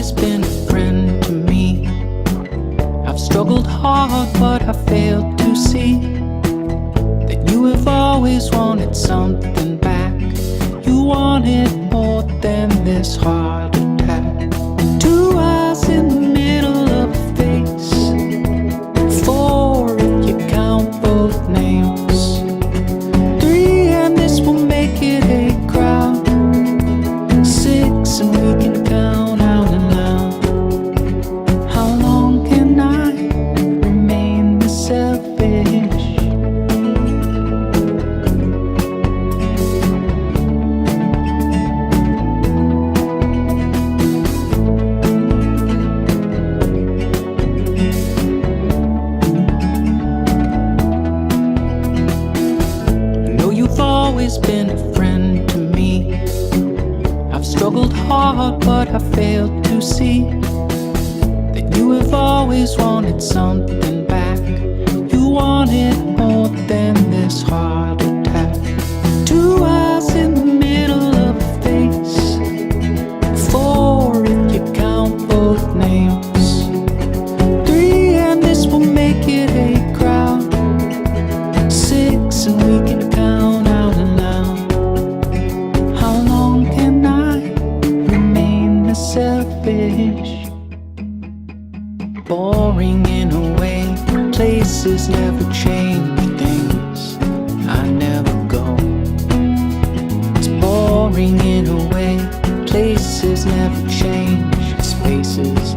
always been a friend to me. I've struggled hard, but I failed to see that you have always wanted something back. You wanted more than this heart attack. 2 eyes in the middle of a face, 4 if you count both names, 3 and this will make it a crowd, 6 and we can count out and loud. How long can I remain this selfish? Always been a friend to me. I've struggled hard, but I failed to see that you have always wanted something back. You wanted more than this heart attack. 2 eyes in the middle of a face, 4 if you count both names, 3 and this will make it a crowd, 6 and we can count out and loud. How long can I remain this selfish? Boring in a way, places never change, things I never go. It's boring in a way, places never change, spaces